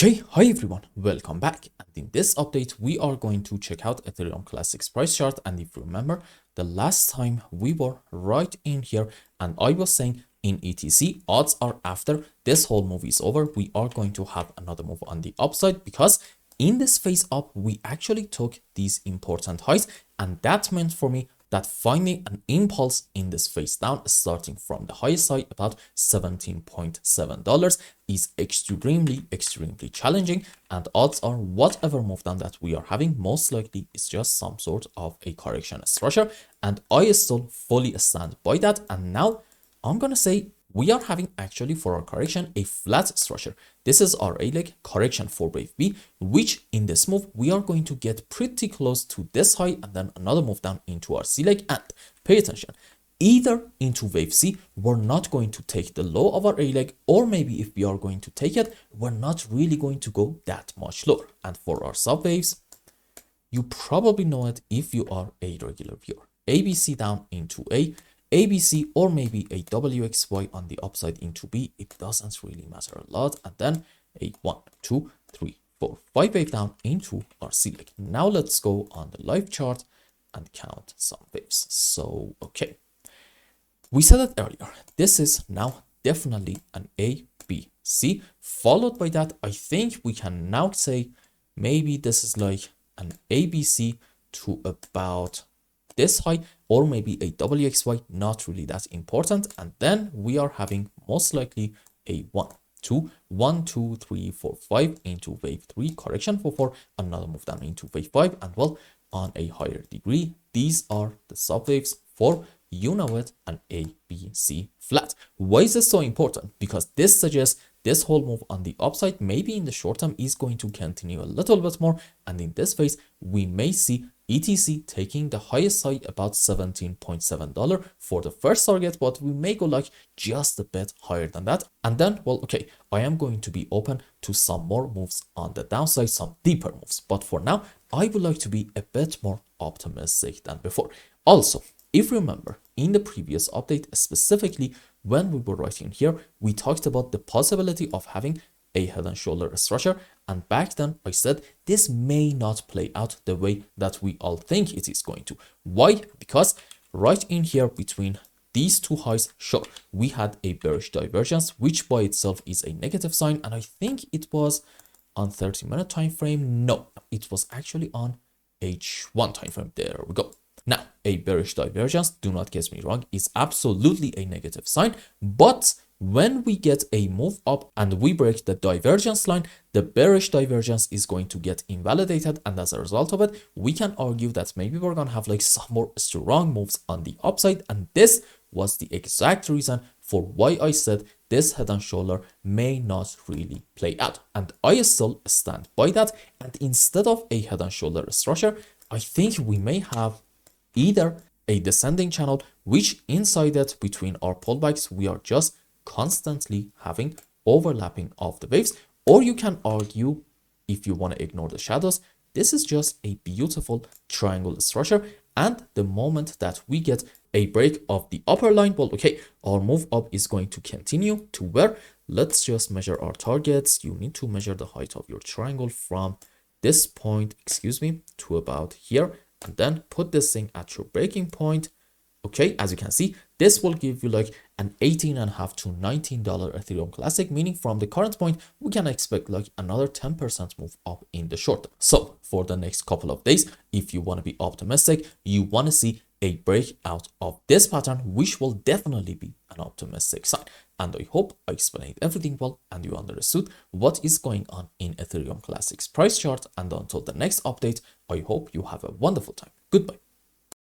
Okay, hi everyone, welcome back. And in this update, we are going to check out Ethereum Classic's price chart. And if you remember, the last time we were right in here and I was saying in ETC, odds are after this whole move is over, we are going to have another move on the upside because in this phase up, we actually took these important highs, and that meant for me that finding an impulse in this phase down starting from the high side about $17.7 is extremely challenging, and odds are whatever move down that we are having most likely is just some sort of a correction structure, and I still fully stand by that. And now I'm gonna say we are having actually for our correction a flat structure. This is our A-leg correction for wave B, which in this move we are going to get pretty close to this high and then another move down into our C-leg. And pay attention, either into wave C we're not going to take the low of our A-leg, or maybe if we are going to take it, we're not really going to go that much lower. And for our sub waves, you probably know it if you are a regular viewer. ABC down into A, ABC, or maybe a WXY on the upside into B, it doesn't really matter a lot. And then a 1, 2, 3, 4, 5 wave down into our C leg. Now let's go on the live chart and count some waves. So, okay. We said it earlier. This is now definitely an A, B, C. Followed by that, I think we can now say maybe this is like an ABC to about this high, or maybe a WXY, not really that important. And then we are having most likely a 1, 2, 3, 4, 5 into wave 3, correction for 4, another move down into wave 5, and well, on a higher degree, these are the subwaves for, you know it, an A, B, C flat. Why is this so important? Because this suggests this whole move on the upside, maybe in the short term, is going to continue a little bit more. And in this phase, we may see ETC taking the highest side about $17.7 for the first target, but we may go like just a bit higher than that. And then, well, okay, I am going to be open to some more moves on the downside, some deeper moves. But for now, I would like to be a bit more optimistic than before. Also, if you remember, in the previous update, specifically when we were writing here, we talked about the possibility of having a head and shoulder structure, and back then I said this may not play out the way that we all think it is going to. Why? Because right in here between these two highs, sure, we had a bearish divergence, which by itself is a negative sign, and I think it was on 30-minute time frame. No, it was actually on H1 time frame. There we go. Now, a bearish divergence, do not get me wrong, is absolutely a negative sign, but when we get a move up and we break the divergence line, the bearish divergence is going to get invalidated, and as a result of it, we can argue that maybe we're gonna have like some more strong moves on the upside, and this was the exact reason for why I said this head and shoulder may not really play out, and I still stand by that. And instead of a head and shoulder structure, I think we may have either a descending channel, which inside it between our pullbacks we are just constantly having overlapping of the waves, or you can argue, if you want to ignore the shadows, this is just a beautiful triangle structure, and the moment that we get a break of the upper line, well, okay, our move up is going to continue to where, let's just measure our targets. You need to measure the height of your triangle from this point, to about here, and then put this thing at your breaking point. Okay, as you can see, this will give you like an $18.5 to $19 Ethereum Classic, meaning from the current point, we can expect like another 10% move up in the short term. So for the next couple of days, if you want to be optimistic, you want to see a breakout of this pattern, which will definitely be an optimistic sign. And I hope I explained everything well and you understood what is going on in Ethereum Classic's price chart. And until the next update, I hope you have a wonderful time. Goodbye.